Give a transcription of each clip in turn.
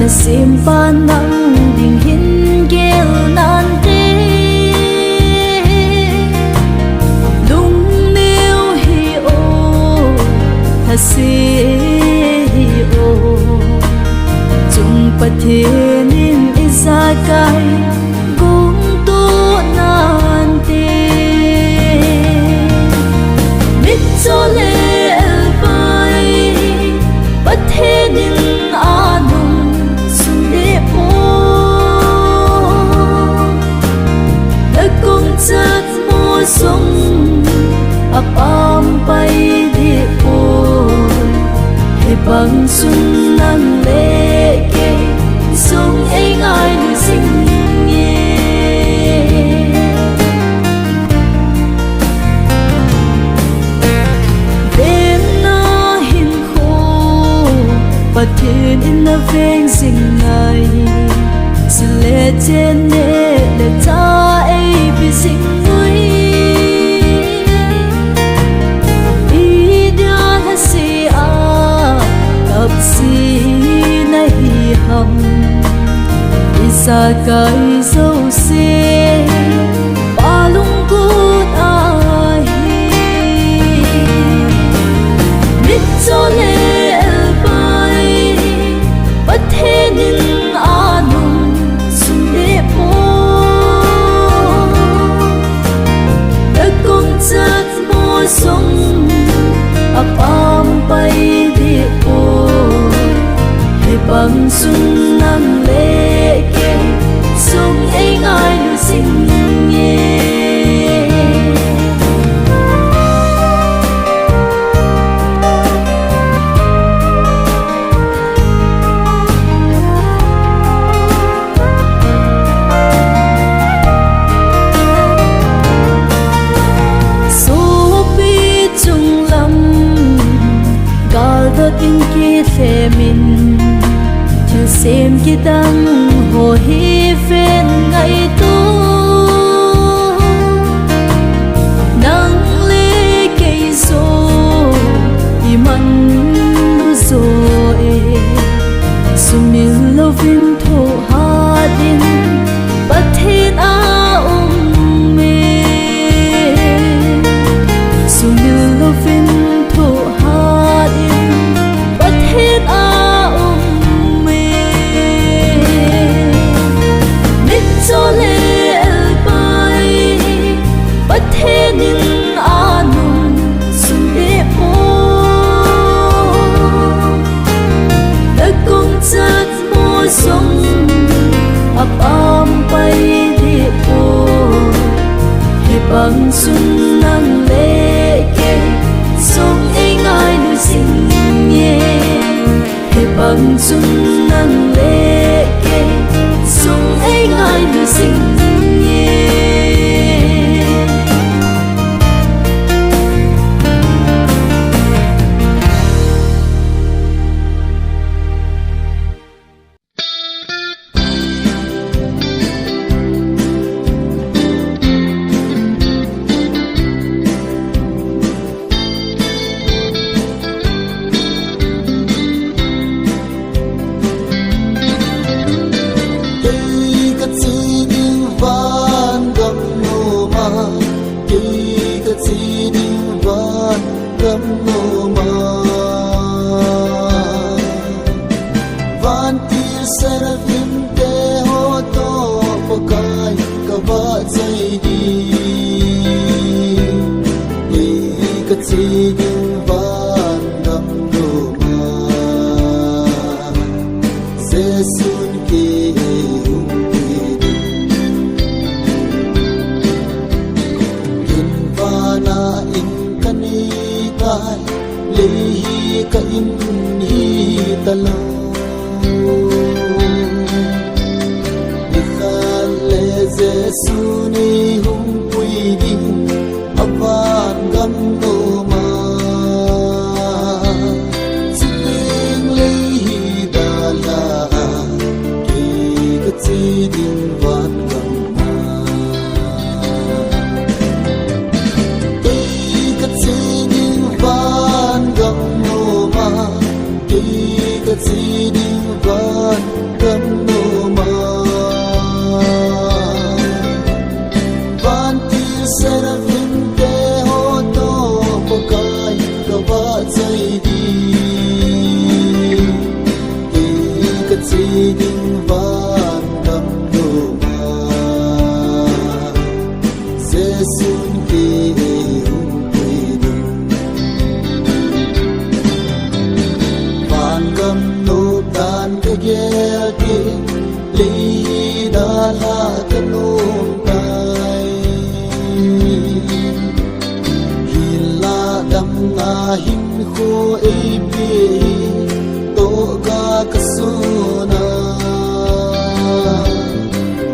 na simpan ng dinghin gel nante lung nêu hi o hasi hi o chung pathin isakai gung tu nante mit cho le bai pathin sung apam bay đi ôi hay bằng sung nắng lệ kê sung anh ai được sinh nhẹ đêm na hin khô và thiên in na ven sinh ngày sự lệ trên nề để ta ấy bị sinh sa kai dâu xe ba lung cút ai biết cho lệ bay bất thế nên anung sung đế po đã công chất mô sung apam bay đi po hay bằng sung năng lệ sung anh ai được sinh nhẹ số bi chung lắm gal đợt in kia phê mình chưa xem kia đăng hồ hi ven ngày tu nắng lê cây rô thì mặn rồi sumil lo vin thô ha din bắt thiên a me sumil lo vin thô ha din bắt thiên a cho lệ bay bất thế nên anung sung đế po đã công chất mô sung apam bay đi po hay bằng sung năng lệ kê sung anh ai được sinh nhẹ hay bằng sung năng lệ kê sung anh ai được sinh nhẹ It's chi ding van kam no ma van ti serafin te ho to pokai ka ba chai di ka chi ding van kam no ma se sun ki li da la kanum kai hila dam na hin kho e pi to ga kasuna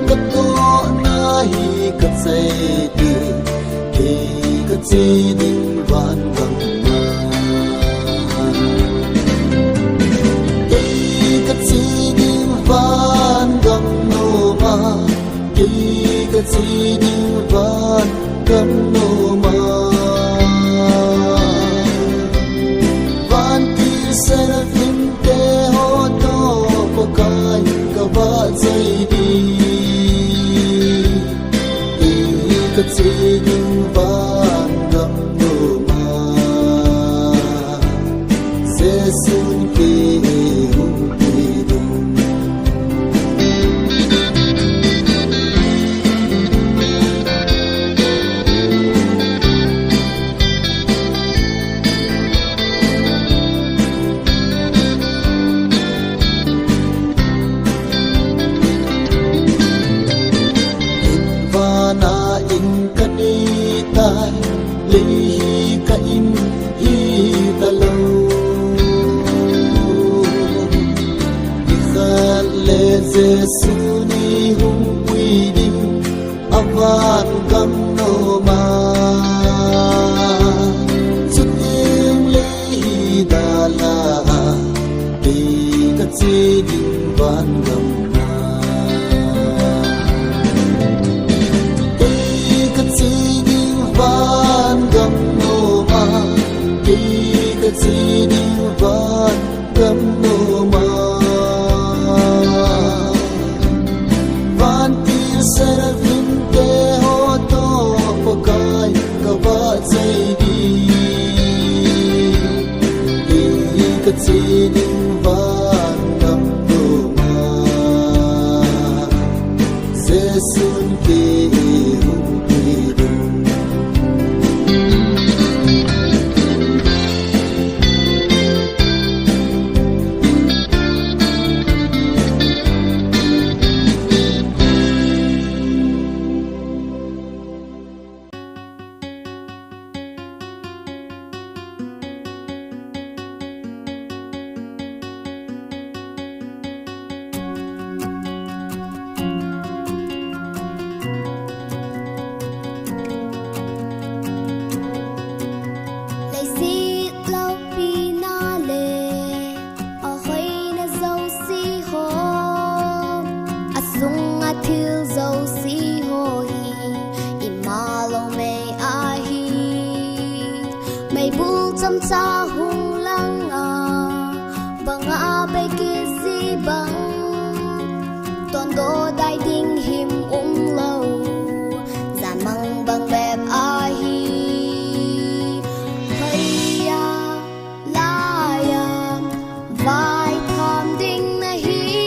ka to na hi ka sai ti ke ka chi ding van gam van gam no ma ki ka chi ding van gam no ma van ti serafin te ho to pokai ka ba chai di ki ka chi ding van gam no ma se sun ki li ka im hi ta lo ni khal le jesu ni hum wi dim avan gam no ma chutim le da la ti ka chi ding van gam na ti ka chi van gam no ma ki ka chi ding van gam no ma van ti serafin te ho to pokai ka ba chai di ki ka chi ding van gam no ma se sun ki chăm cha hung lăng bằng bay kia di bằng toàn đô đại đinh hiểm lâu giàn măng bằng bẹp hi hay la vai tham đinh na hi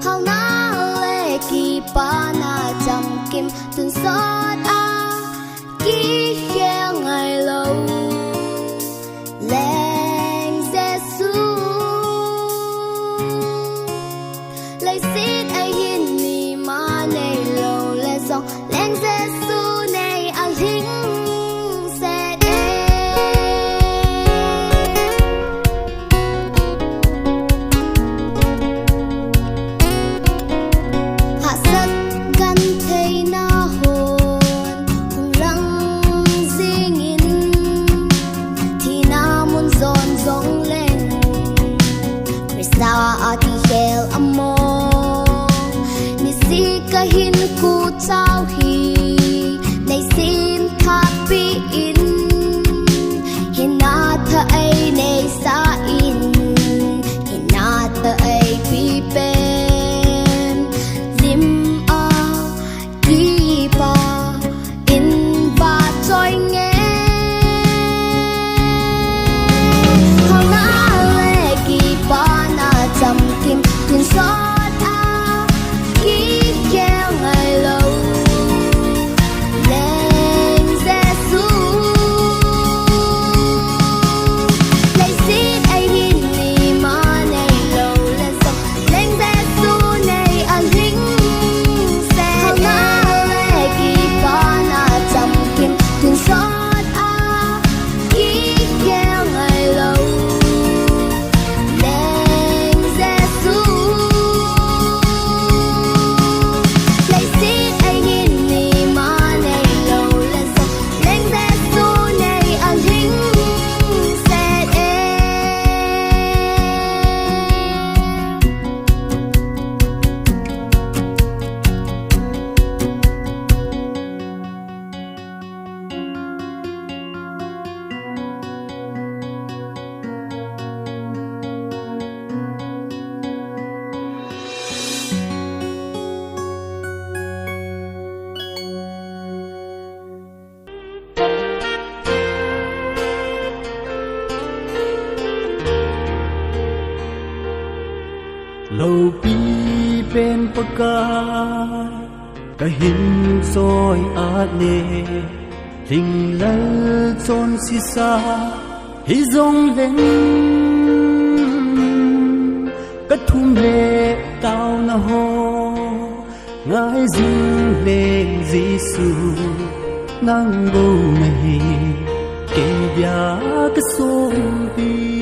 hao na lệ kỳ pa na chăm kim tuần sót ký khe ngày lâu lên Giêsu lâu pi bên bậc cai cái hình rồi át nề tình lỡ chôn xì xa hi dòng lên cái thum lệ tao na ho ngài dưng lên Giêsu nang go nahi ke bia cái sông pi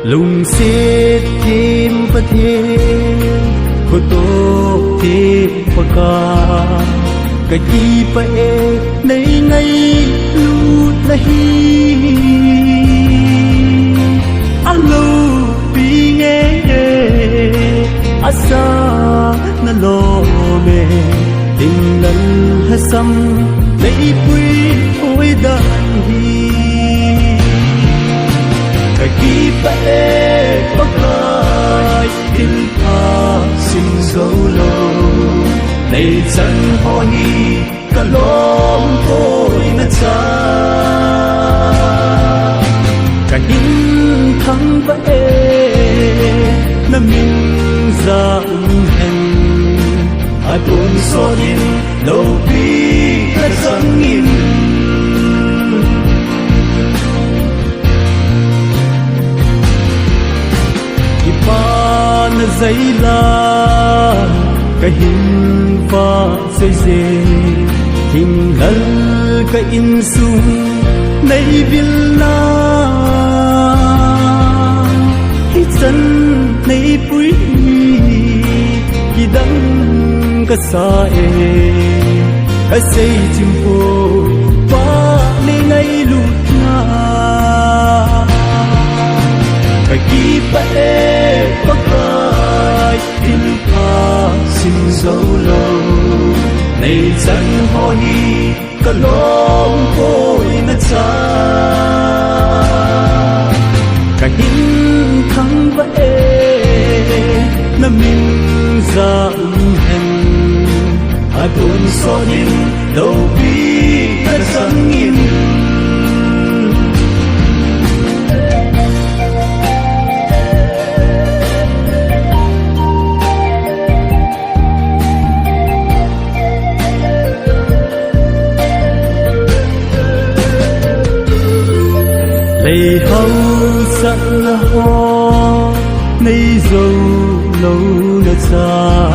lung xét thêm bất thêm cô tô thêm bất cả cái gì phải lấy ngay lút là hi alo bi nghe asa na lo me tình lần ha sam lấy quý ôi đàn hi cái gì phải bất ngờ tin tha xin dấu lâu này dân ho hi cả lom tôi na cha cả những thăng vẽ na mình ra hình ai buồn so điên đâu biết là dân nghìn na dây la cái hình và dây dê hình lỡ cái in sung nay vil na khi chân nay bụi khi đắng cái xa cái xây chim phố và nay ngay lụt na cái gì phải bất ngờ tin tha xin dấu lâu này dân ho hi cả lom tôi na cha cả những thăng vẽ na mình ra hình ai buồn so điên đâu biết là dân nghìn này hậu sẵn là ho này dâu lâu nợ xa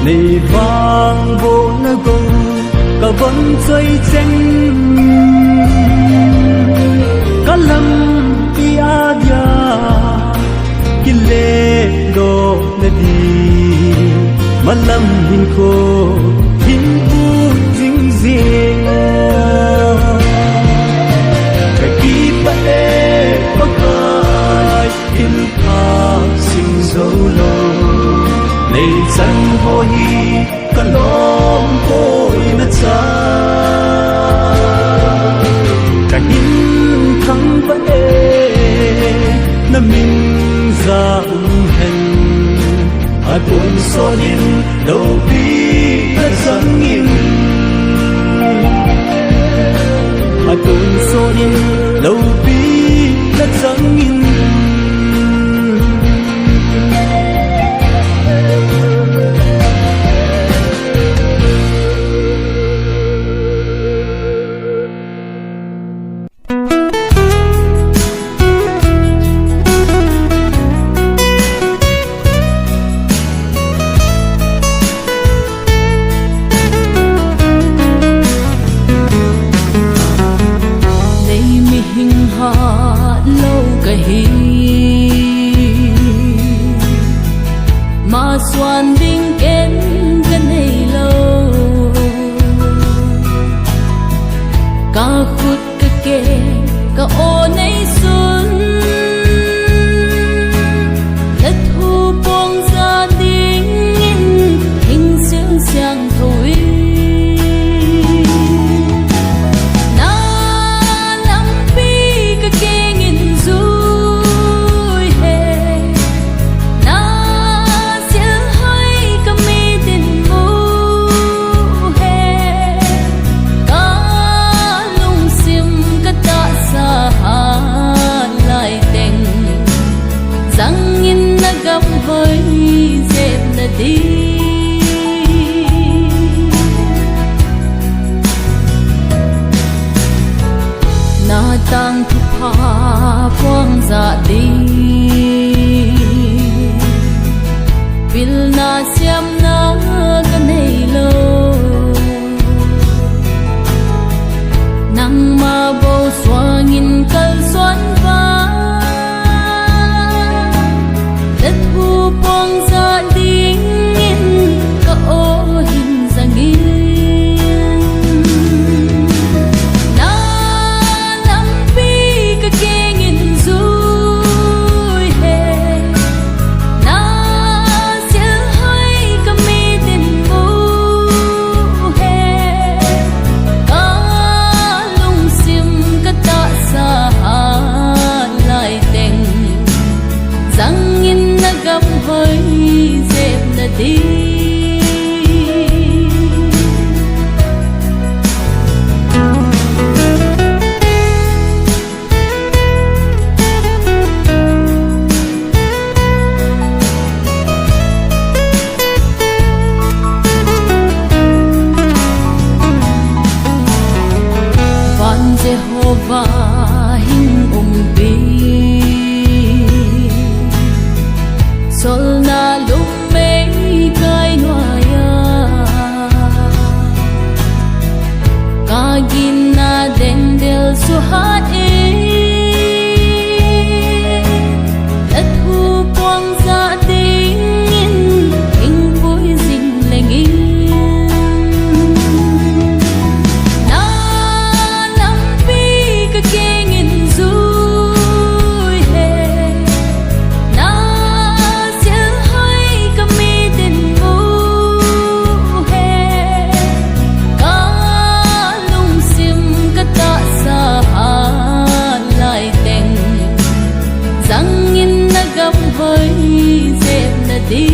này vang vô nợ gâu cả vẫn dây chân cả lâm ia dia ki lệ đồ nợ đi mà lâm hình khô hình phu dinh dinh bất ngờ tin tha xin dấu lâu này dân ho hi cả lom tôi na cha cả những thăng vẽ na mình ra hình ai buồn so điên đâu biết là dân nghìn ai buồn so điên đâu biết là dân nghìn xoan đinh kén gần hay lâu ca khút ca kê ca ô nay xuân đất thu buông gia đình hình sương sang thôi hãy tang thu pha quang za đi vil na siam na ka nei lo nang ma bo swang in kal swan va let hu pong za ding in ka o hin zang in đi van Jehovah hing bi sol na lum kai noya kagin na dendel suhat e let hu pong za ding in ing pui zing leng in na nam pi ka keng in zu đi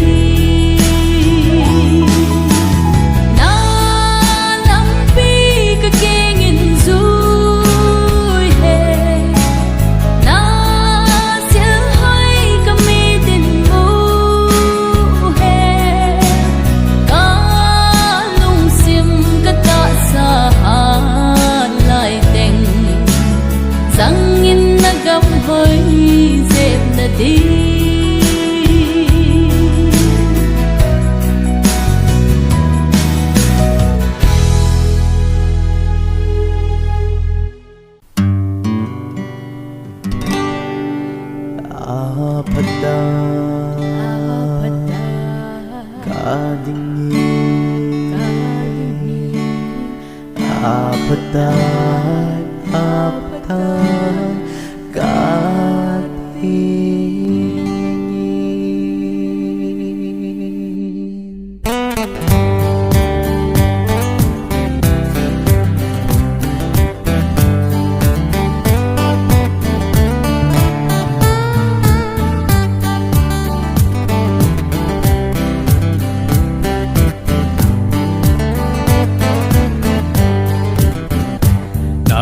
na nam pi ka keng in zui he na sil hai ka mi tin mu he ka lung sim ka ta sa lai teng sang in na gam hoi zep na đi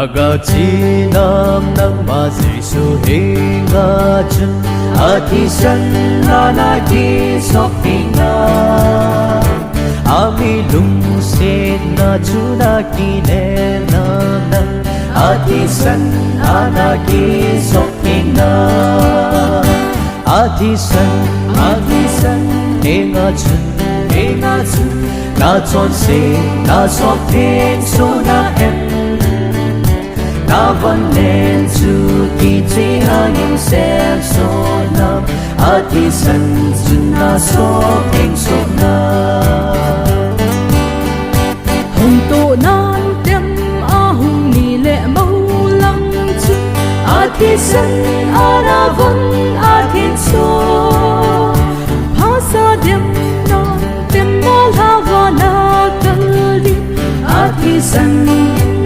Naga chi nam nang ma Giêsu he nga chun ati san na na ki sok pinga ami lung se na chuna ki ne na na ati san na ki sok pinga ati san he nga chun na chon se na sok pin so na em na van lên chu ki chi ang im sem so nam ati san chun na so eng so na hồng tu nan tem a hồng ni le mau lang chu ati san ana van atin so phasa dem nan tem na la va na kali ati san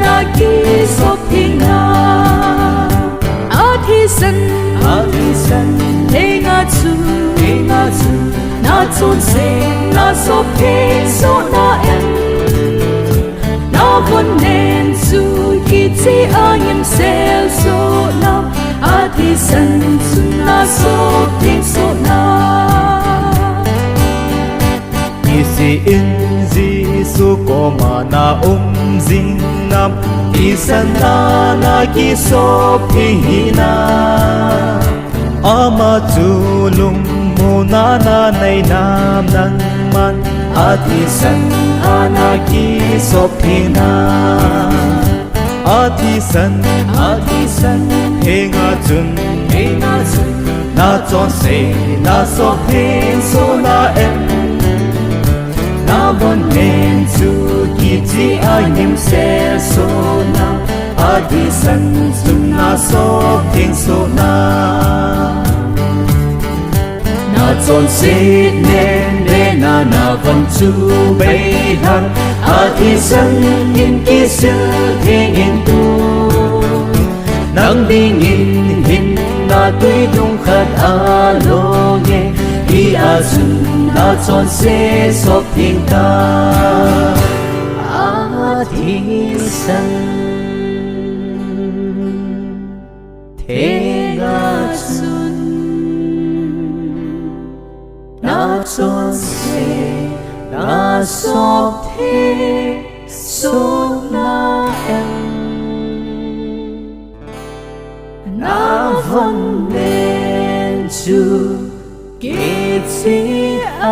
na ki so pinga ati san le nga chu na chun se na so pe so na em na von nen chu ki chi ang im sel so na ati san na so pin so na si in Giêsu ko ma na zing nam ti san na ki so phi na ama chu lung mo na nei nam nan man a ti san ana ki so phi na a ti san he nga chun na chon se na so phin so na em na bon hen chu ki chi a nim se so na a ti san chun na so phin so na na chon se nen de na van chu bei han a ti san in ki su thing in tu nang ding in hin na tui dung khat a lo ye i a sun na chon se so ping ta a thi san the ga sun na chon se na so the so na em na von den chu ke chi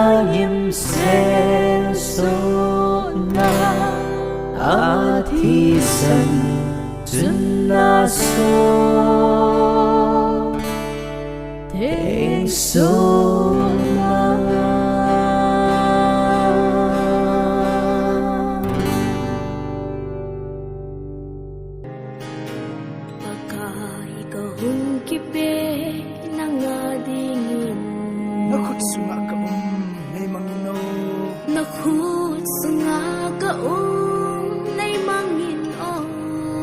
a yim se so na a thi san chun na so te so na Nakut sunga ka nay mangino. Nakut sunga ka nay mangino.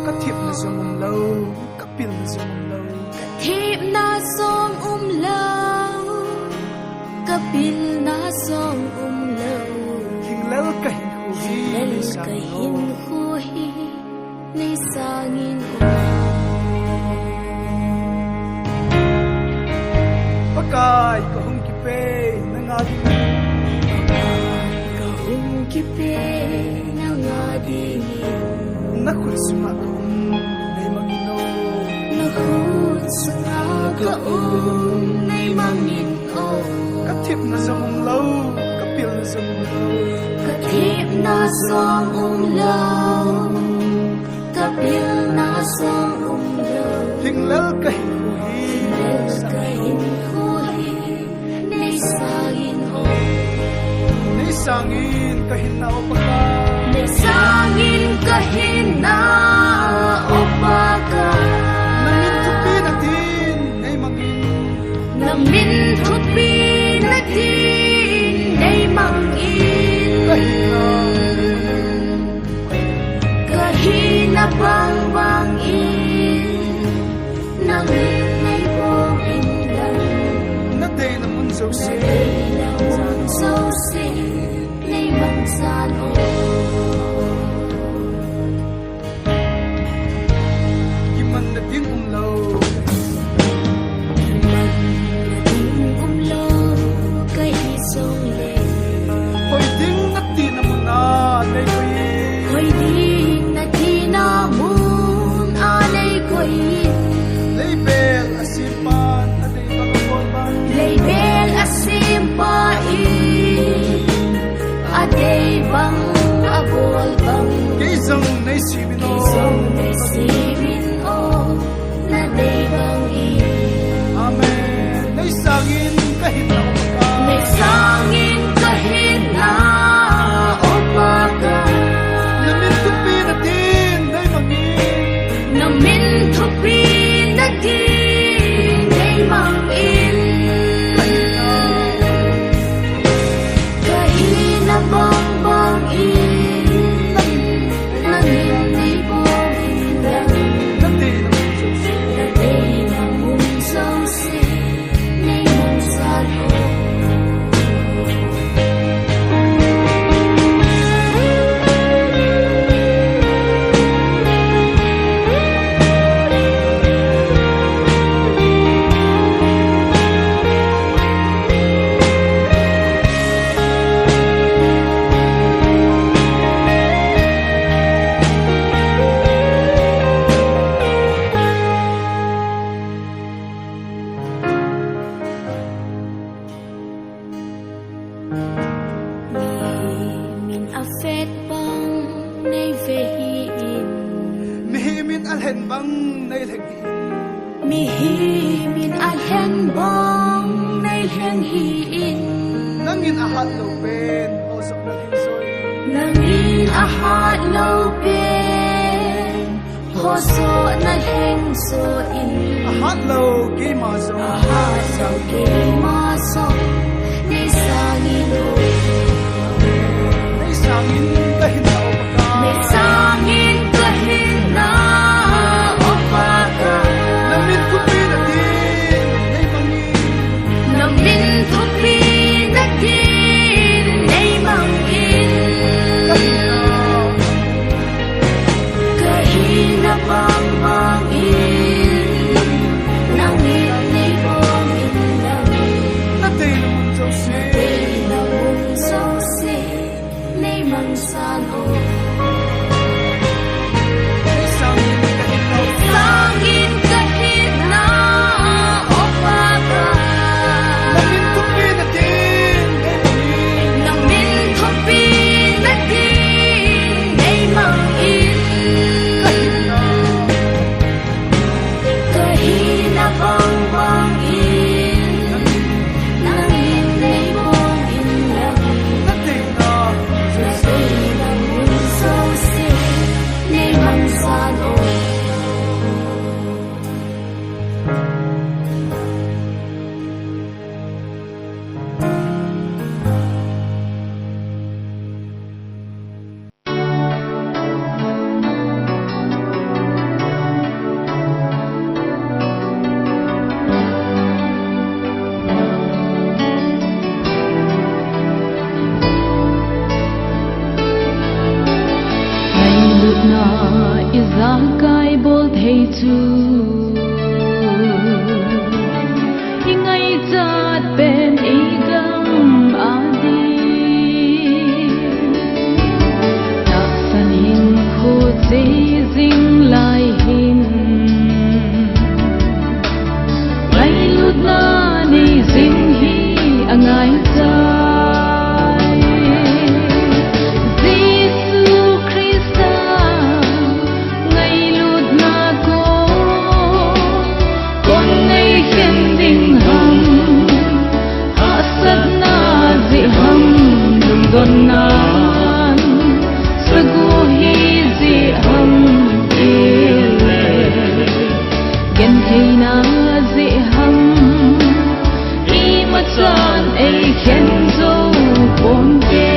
Katip na sa mong law, kapil na sa mong law. Katip na song umlaw, kapil na song umlaw. Hinglal kahin huhi, Hinglal kahin huhi, nay sangin Pagkay kahong kipe, nangading kahong kipe, nangading nakut sunga ka nay mangino. Nakut sunga ka nay mangino. Katip na sa mong law, kapil na sa mong law. Katip na song umlaw, kapil na song umlaw. Hinglal kahin huhi, Hinglal kahin huhi, nay sangin o. nay sangin kahin na o pagka. Nay sangin kahin na o pagka. Namintupi natin, nay mangin. Namintupi natin, nay mangin. Kahina bang bangin, nangin nay pong indan. Naday naman so si. Nailawang sausi, nay mangsan o. bang nay thek ti mi hi min a hen bong nay hen hi in nangin ahat lo pen o sok na kin soy nangin a hat lo pen ho so na hen so in ahat lo ke ma so a hat so ke ma so ni sa ni lo nay sangin ka hin na pa ni sangin ka hin na o pa ka namin ko pinatin nay mangi nang min thu pi na tin nay mang in kahina bang mang in nang in nay bong in lang natay lumang so si na bong so si nay mang san o nay sangin ka hin na sangin kahit na o pa ka namin ko pinatin nay mangi nang min thu pi na tin nay mang in kahina bang bang in nang in nay bong in lang natay na Natay na bong so si nay mang san o ngày lụt na izang kai bol thei chu ingai chat pen igam adi tak sanin khu che jing lai hin ngày lụt na ni jing hi angai chai Giêsu Christa ngày lụt na cô con ngày khen đình hằng hạ sát na dị hằng đừng đồn nan sagu hi dị hằng ile gen thei na dị hằng i ma chan ei khen zo bon ke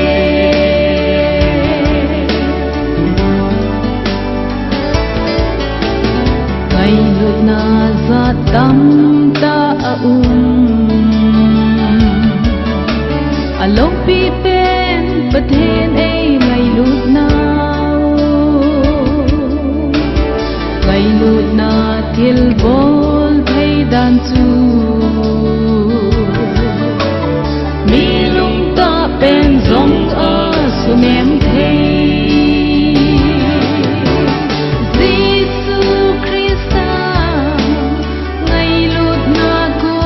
ngày lụt na za tam ta alo pi pen pathen ei ngày lụt na ngày lụt na thil bol thei dan chu mi lung ta pen zong a sumem thei Giêsu Christa ngày lụt na cô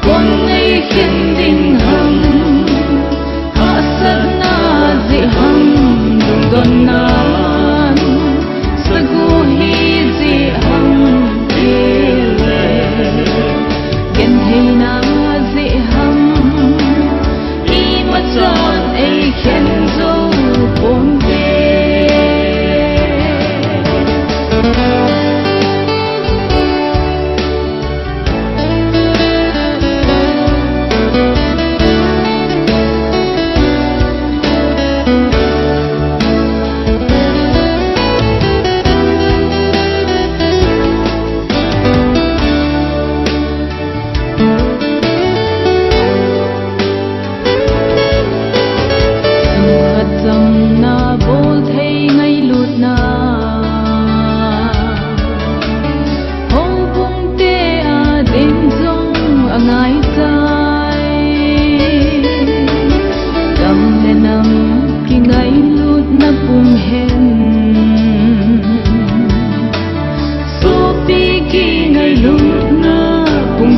con ngày khen đình hằng hạ sát na dị hằng đừng đồn nan sagu hi dị hằng ile gen thei na dị hằng i ma chan ei khen zo bon ke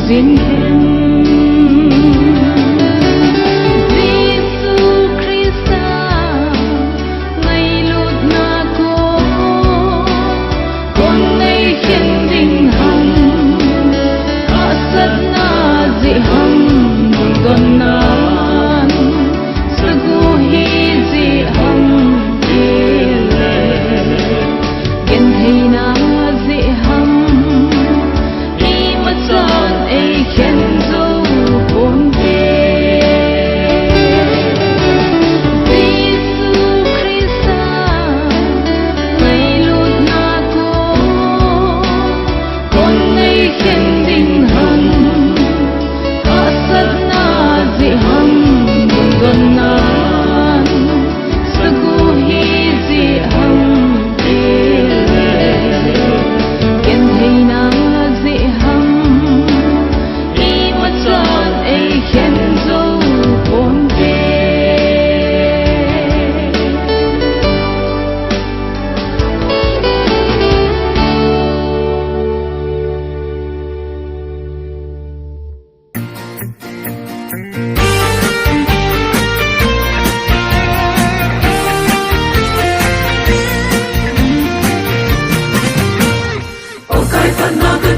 Hãy xin em Giêsu Christa ngày lụt na cô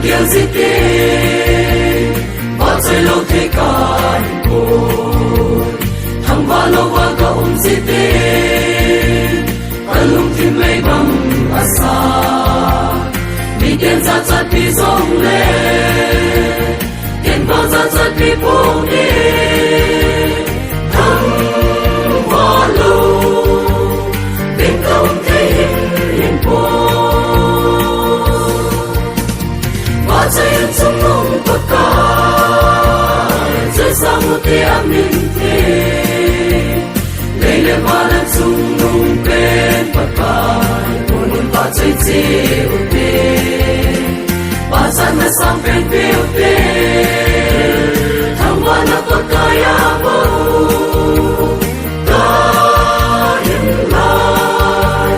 kiel gì thế và chơi lâu thế cả bồi thằng ba lâu và cậu gì thế ta lung thêm lấy bằng asa mi tiền ra chặt đi rong lên tiền bao ra chặt đi buông đi thằng hoa lâu bên không thấy hiền buồn và trái ân trong lòng tất cả rơi sang một tia minh thế lấy lên hoa lan chung nung bên bạc bài buồn và trái chiều tê và gian là sang bên phiêu tê thằng hoa nó có cái áo ta hiện lại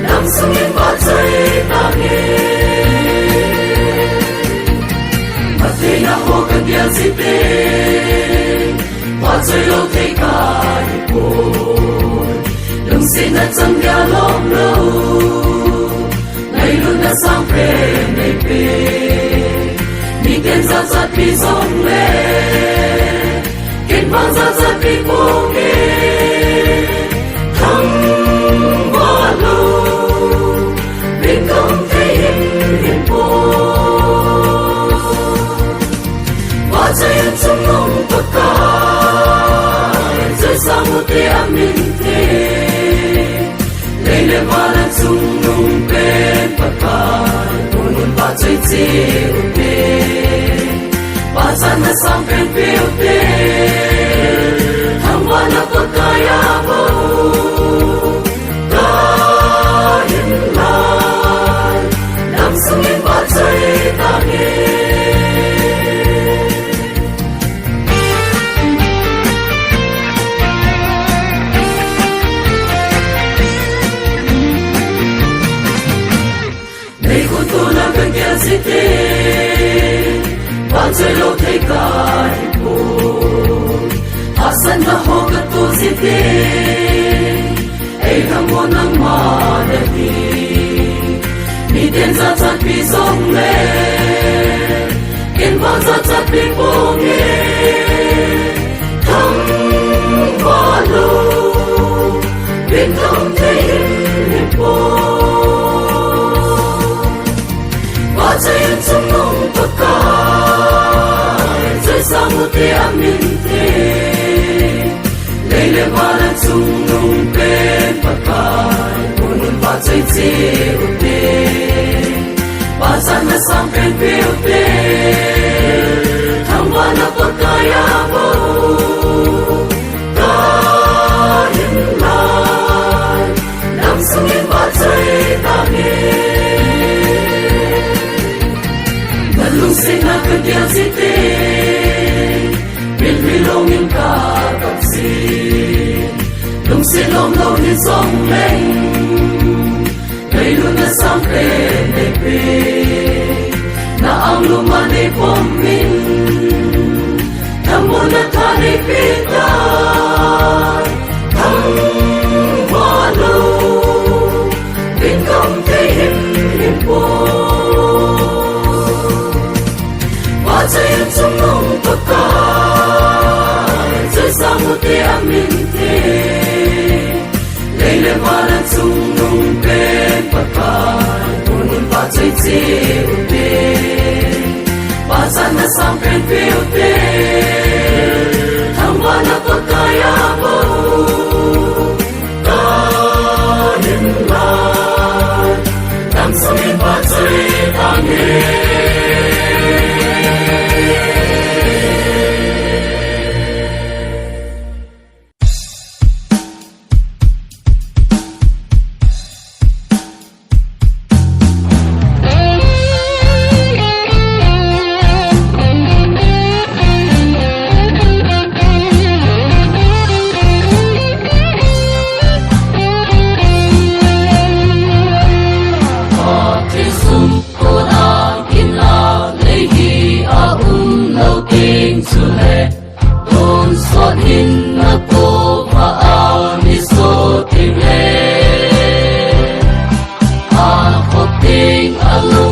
nằm xuống yên và trái ta nghe mà thế nào hồ cần điều gì tê và trời lâu thấy cả buồn đừng xin đã chẳng nghe lòng lâu ngày luôn đã sang về ngày về mi tên ra giật đi rong lên kết mang ra giật đi buông nghe thăng hoa lâu bên không thấy hiền buồn và trái ân trong lòng tất cả rơi sang một tia minh thế lấy lên hoa lan chung nung bên bạc bài buồn và trái chiều tê và gian là sang bên phiêu tê thằng hoa nó có cái áo ta hiện lại nằm xuống yên và trái ta nghe gì thế và trời lâu thấy cả buồn hạ sân đã hồ cất tu gì thế ấy thằng muốn nắng mà đời đi mi tiền ra chặt bị rong lên tiền vàng ra chặt bị buông nghe thằng hoa lâu bên không thấy hiền buồn và trái ân trong lòng tất cả rơi sang một tia minh thế lấy lên hoa lan chung nung bên bạc bài buồn và trái chiều tê và gian là sang bên phiêu tê thằng hoa nó có cái áo ta hiện lại nằm xuống yên và trái ta nghe lung sinh là cơn điều gì thế bên vì lâu nhưng cả gặp gì lung sinh lòng lâu như dòng lên đây luôn là sáng về để về là ông luôn mà để bom mình thằng muốn là tha để biết ta thằng hoa lâu bên không thấy hiền buồn và trái ân trong lòng tất cả rơi sang một tia minh thế lấy lên hoa lan chung nung bên bạc bài buồn và trái chiều tê và gian là sang bên phiêu tê thằng hoa nó có cái áo ta hiện lại nằm xuống yên và trái ta nghe in na po pa mi so ting le a ko ting a